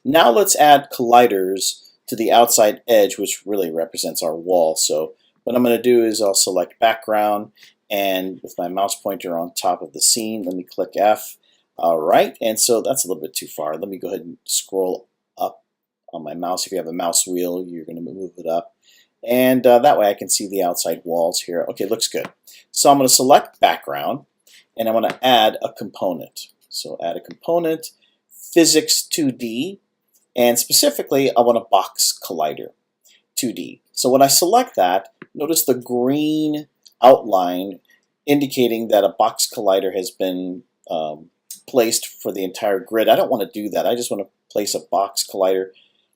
Now let's add colliders to the outside edge, which really represents our wall. So what I'm going to do is I'll select background, and with my mouse pointer on top of the scene, let me click F. All right, and so that's a little bit too far. Let me go ahead and scroll up on my mouse. If you have a mouse wheel, you're going to move it up. And that way I can see the outside walls here. Okay, looks good. So I'm going to select background, and I want to add a component. So add a component, physics 2D, and specifically I want a box collider 2D. So when I select that, notice the green outline indicating that a box collider has been placed for the entire grid. I don't want to do that. I just want to place a box collider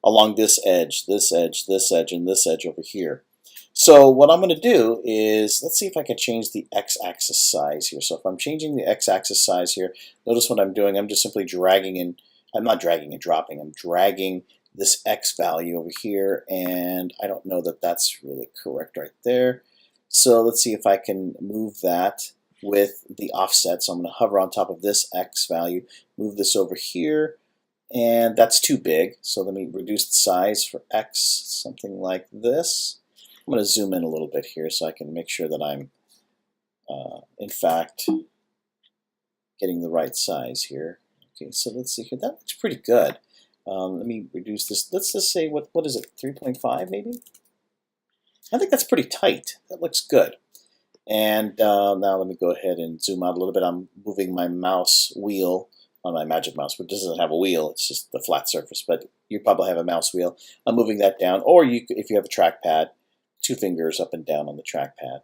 along this edge, this edge, this edge, and this edge over here. So what I'm going to do is, let's see if I can change the x-axis size here. So if I'm changing the x-axis size here, notice what I'm doing. I'm just simply dragging in, I'm not dragging and dropping, I'm dragging this x value over here, and I don't know that that's really correct right there. So let's see if I can move that with the offset. So I'm going to hover on top of this x value, move this over here, and that's too big. So let me reduce the size for x, something like this. I'm going to zoom in a little bit here so I can make sure that I'm, in fact, getting the right size here. Okay, so let's see here. That looks pretty good. Let me reduce this. Let's just say, what is it, 3.5 maybe? I think that's pretty tight. That looks good. And now let me go ahead and zoom out a little bit. I'm moving my mouse wheel on my Magic Mouse, which doesn't have a wheel. It's just the flat surface, but you probably have a mouse wheel. I'm moving that down, or if you have a trackpad, 2 fingers up and down on the trackpad.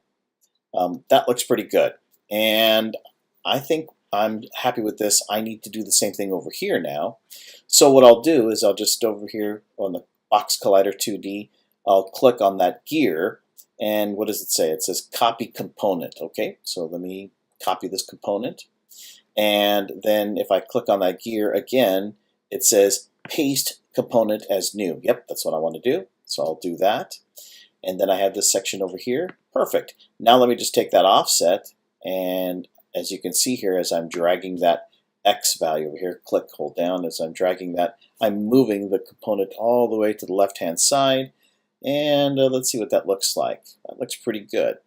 That looks pretty good. And I think I'm happy with this. I need to do the same thing over here now. So what I'll do is I'll just over here on the Box Collider 2D, I'll click on that gear, and what does it say? It says copy component. Okay, so let me copy this component. And then if I click on that gear again, it says paste component as new. Yep, that's what I want to do. So I'll do that. And then I have this section over here. Perfect. Now let me just take that offset, and as you can see here, as I'm dragging that X value over here, click, hold down, as I'm dragging that, I'm moving the component all the way to the left-hand side. And let's see what that looks like. That looks pretty good.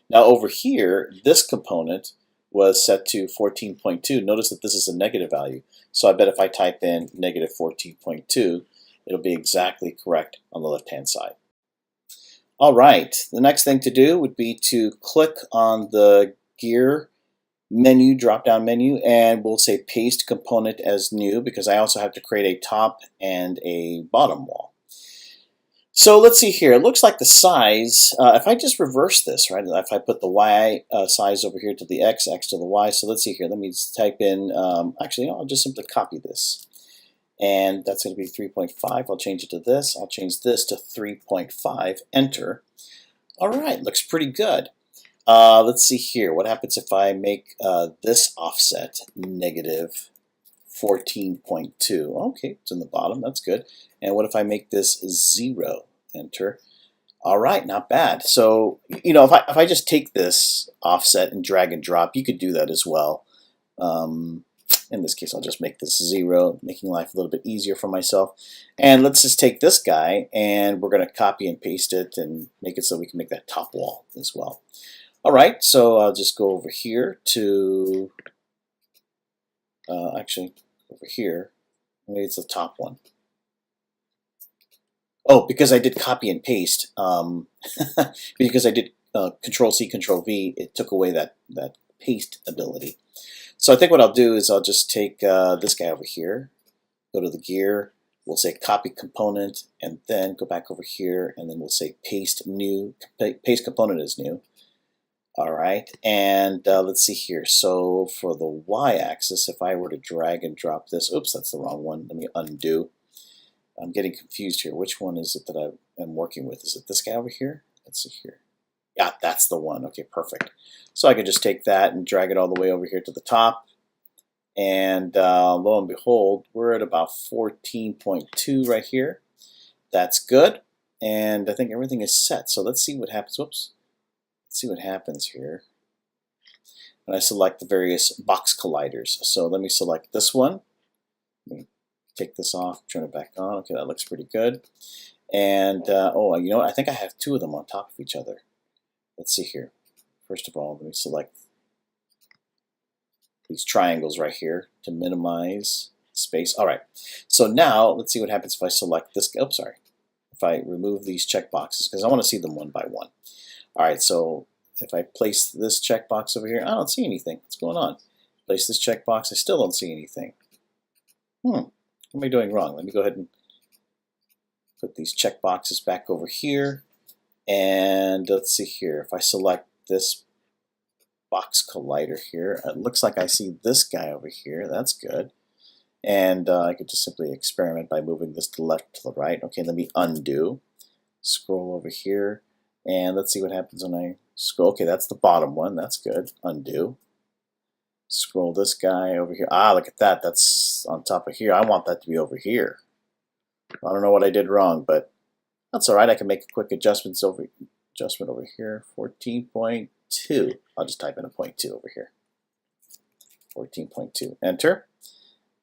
Now over here, this component was set to 14.2. Notice that this is a negative value. So I bet if I type in negative 14.2, it'll be exactly correct on the left-hand side. All right, the next thing to do would be to click on the gear menu, drop-down menu, and we'll say paste component as new, because I also have to create a top and a bottom wall. So let's see here. It looks like the size, if I just reverse this, right, if I put the Y size over here to the X, X to the Y, so let's see here. Let me just type in, actually, I'll just simply copy this. And that's going to be 3.5. I'll change it to this. I'll change this to 3.5. Enter. All right, looks pretty good. Let's see here. What happens if I make this offset negative 14.2? Okay, it's in the bottom. That's good. And what if I make this 0? Enter. All right, not bad. So, you know, if I just take this offset and drag and drop, you could do that as well. In this case, I'll just make this 0, making life a little bit easier for myself. And let's just take this guy, and we're going to copy and paste it and make it so we can make that top wall as well. All right, so I'll just go over here to, actually, over here. Maybe it's the top one. Oh, because I did copy and paste, because I did Control-C, Control-V, it took away that paste ability. So I think what I'll do is I'll just take this guy over here, go to the gear, we'll say copy component, and then go back over here, and then we'll say paste new, paste component as new. All right, and let's see here. So for the y-axis, if I were to drag and drop this, oops, that's the wrong one. Let me undo. I'm getting confused here. Which one is it that I am working with? Is it this guy over here? Let's see here. Yeah, that's the one. Okay, perfect. So I can just take that and drag it all the way over here to the top. And lo and behold, we're at about 14.2 right here. That's good. And I think everything is set. So let's see what happens. Whoops. Let's see what happens here. when I select the various box colliders. So let me select this one. Let me take this off, turn it back on. Okay, that looks pretty good. And oh, you know what? I think I have two of them on top of each other. Let's see here. First of all, let me select these triangles right here to minimize space. All right. So now let's see what happens if I select this. Oh, sorry. If I remove these checkboxes, because I want to see them one by one. All right. So if I place this checkbox over here, I don't see anything. What's going on? Place this checkbox. I still don't see anything. What am I doing wrong? Let me go ahead and put these checkboxes back over here. And let's see here. If I select this box collider here, it looks like I see this guy over here. That's good. And I could just simply experiment by moving this to the left, to the right. Okay, let me undo. Scroll over here. And let's see what happens when I scroll. Okay, that's the bottom one. That's good. Undo. Scroll this guy over here. Ah, look at that. That's on top of here. I want that to be over here. I don't know what I did wrong, but that's all right. I can make a quick adjustment over here. 14.2. I'll just type in a 0.2 over here. 14.2. Enter.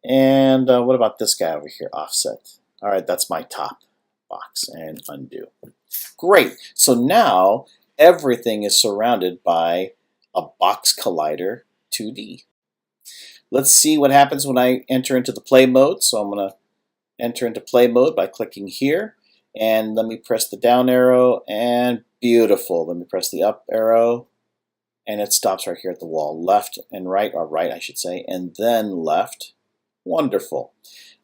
And what about this guy over here? Offset. All right, that's my top box. And undo. Great. So now everything is surrounded by a box collider 2D. Let's see what happens when I enter into the play mode. So I'm going to enter into play mode by clicking here. And let me press the down arrow, and beautiful. Let me press the up arrow, and it stops right here at the wall. Left and right, or right I should say, and then left. Wonderful.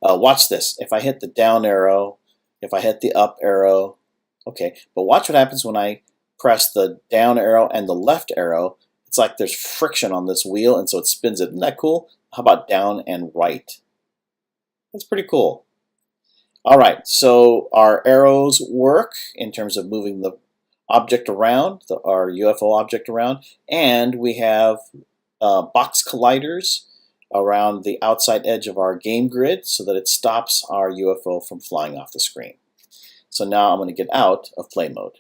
Watch this. If I hit the down arrow, if I hit the up arrow, okay, but watch what happens when I press the down arrow and the left arrow. It's like there's friction on this wheel, and so it spins it. Isn't that cool? How about down and right? That's pretty cool. All right, so our arrows work in terms of moving the object around, our UFO object around, and we have box colliders around the outside edge of our game grid so that it stops our UFO from flying off the screen. So now I'm going to get out of play mode.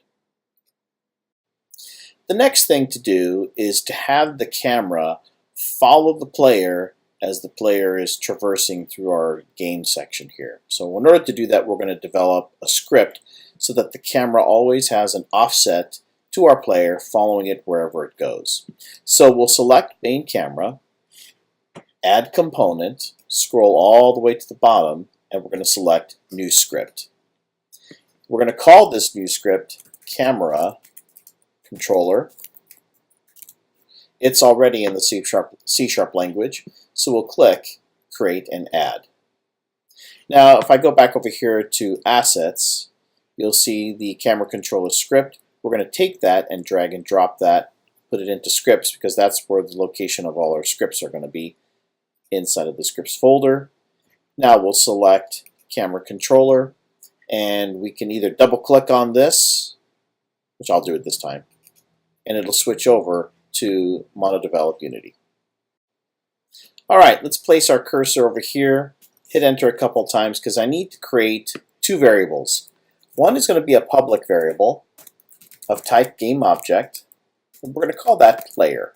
The next thing to do is to have the camera follow the player as the player is traversing through our game section here. So in order to do that, we're going to develop a script so that the camera always has an offset to our player following it wherever it goes. So we'll select main camera, add component, scroll all the way to the bottom, and we're going to select new script. We're going to call this new script camera controller. It's already in the C# language, so we'll click create and add. Now if I go back over here to assets, you'll see the camera controller script. We're going to take that and drag and drop that, put it into scripts, because that's where the location of all our scripts are going to be inside of the scripts folder. Now we'll select camera controller, and we can either double click on this, which I'll do it this time, and it'll switch over to mono-develop Unity. All right, let's place our cursor over here, hit enter a couple times because I need to create two variables. One is going to be a public variable of type GameObject, and we're going to call that player.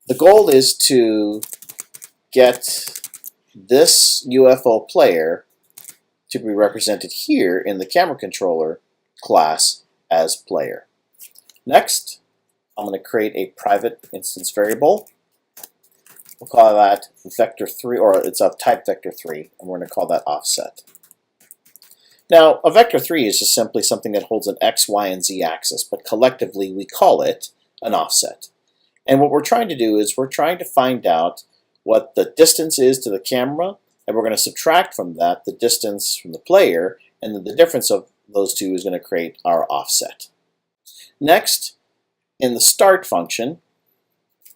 The goal is to get this UFO player to be represented here in the camera controller class as player. Next, I'm going to create a private instance variable. We'll call that vector3, or it's of type vector3, and we're going to call that offset. Now, a vector3 is just simply something that holds an x, y, and z axis, but collectively we call it an offset. And what we're trying to do is we're trying to find out what the distance is to the camera, and we're going to subtract from that the distance from the player, and then the difference of those two is going to create our offset. Next, in the start function,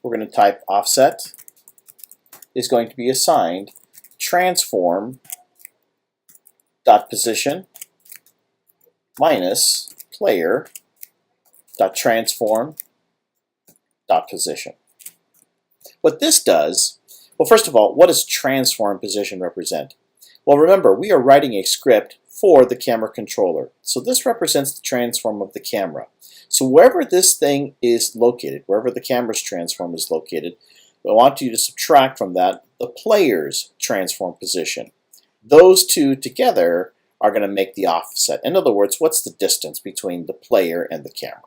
we're going to type offset is going to be assigned transform dot position minus player dot transform dot position. What this does, well, first of all, what does transform position represent? Well, remember, we are writing a script for the camera controller. So this represents the transform of the camera. So wherever this thing is located, wherever the camera's transform is located, I want you to subtract from that the player's transform position. Those two together are going to make the offset. In other words, what's the distance between the player and the camera?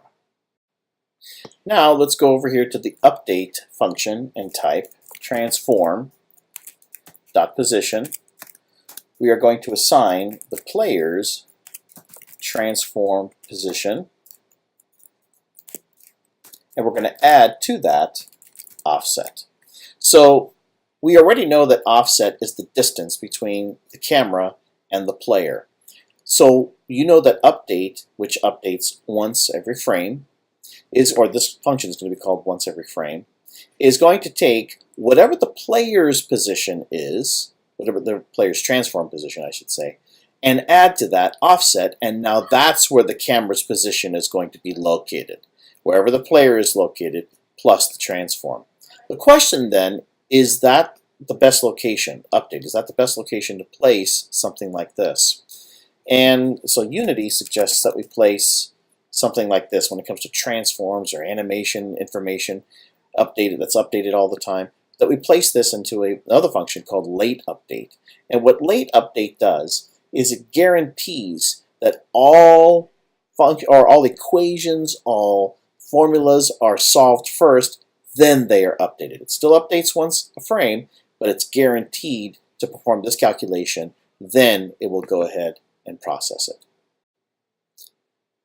Now let's go over here to the update function and type transform.position. We are going to assign the player's transform position, and we're going to add to that offset. So we already know that offset is the distance between the camera and the player. So you know that update, which updates once every frame, or this function is going to be called once every frame, is going to take whatever the player's position is, whatever the player's transform position, I should say, and add to that offset, and now that's where the camera's position is going to be located, wherever the player is located, plus the transform. The question then, is that the best location, update, is that the best location to place something like this? And so Unity suggests that we place something like this when it comes to transforms or animation information that's updated all the time, that we place this into another function called late update. And what late update does is it guarantees that all equations, all formulas are solved first, then they are updated. It still updates once a frame, but it's guaranteed to perform this calculation, then it will go ahead and process it.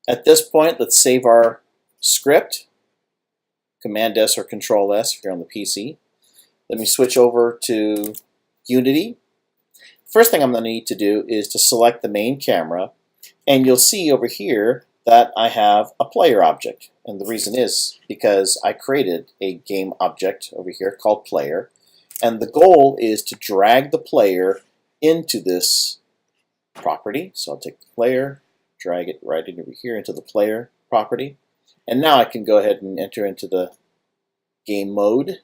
At this point, let's save our script, Command S or Control S if you're on the PC. Let me switch over to Unity. First thing I'm going to need to do is to select the main camera, and you'll see over here that I have a player object. And the reason is because I created a game object over here called player, and the goal is to drag the player into this property. So I'll take the player, drag it right in over here into the player property, and now I can go ahead and enter into the game mode.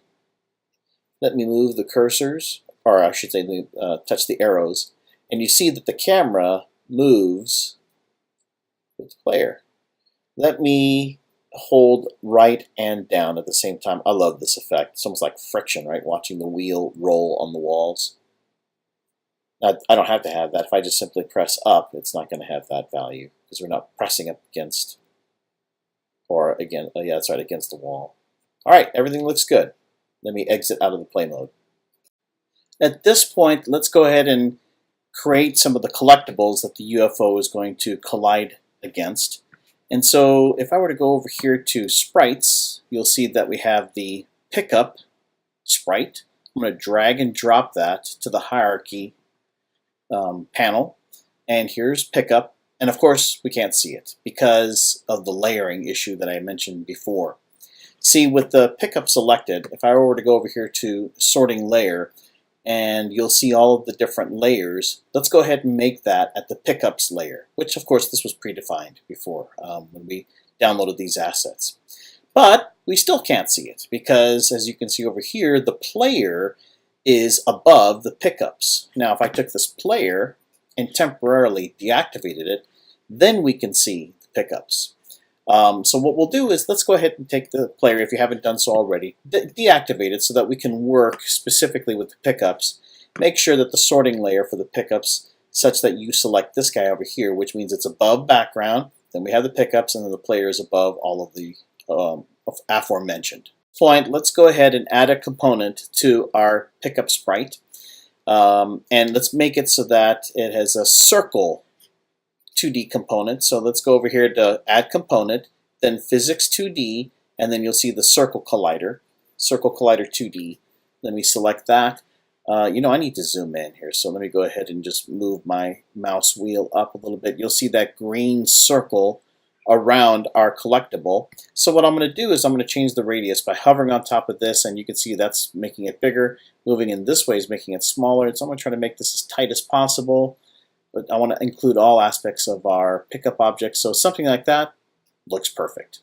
Let me move the cursors, or I should say touch the arrows, and you see that the camera moves with the player. Let me hold right and down at the same time. I love this effect. It's almost like friction, right? Watching the wheel roll on the walls. I don't have to have that. If I just simply press up, it's not going to have that value because we're not pressing up against, or again, yeah, that's right, against the wall. All right, everything looks good. Let me exit out of the play mode. At this point, let's go ahead and create some of the collectibles that the UFO is going to collide against. And so if I were to go over here to sprites, you'll see that we have the pickup sprite. I'm going to drag and drop that to the hierarchy panel, and here's pickup, and of course we can't see it because of the layering issue that I mentioned before. See, with the pickup selected, if I were to go over here to sorting layer, and you'll see all of the different layers, let's go ahead and make that at the pickups layer, which of course this was predefined before when we downloaded these assets. But we still can't see it because, as you can see over here, the player is above the pickups. Now if I took this player and temporarily deactivated it, then we can see the pickups. So what we'll do is let's go ahead and take the player, if you haven't done so already, deactivate it so that we can work specifically with the pickups. Make sure that the sorting layer for the pickups such that you select this guy over here, which means it's above background, then we have the pickups, and then the player is above all of the aforementioned. Point, let's go ahead and add a component to our pickup sprite, and let's make it so that it has a circle 2D component. So let's go over here to add component, then physics 2D, and then you'll see the circle collider 2D. Let me select that. You know, I need to zoom in here, so let me go ahead and just move my mouse wheel up a little bit. You'll see that green circle around our collectible. So what I'm going to do is I'm going to change the radius by hovering on top of this, and you can see that's making it bigger. Moving in this way is making it smaller. So I'm going to try to make this as tight as possible, but I want to include all aspects of our pickup object. So something like that looks perfect.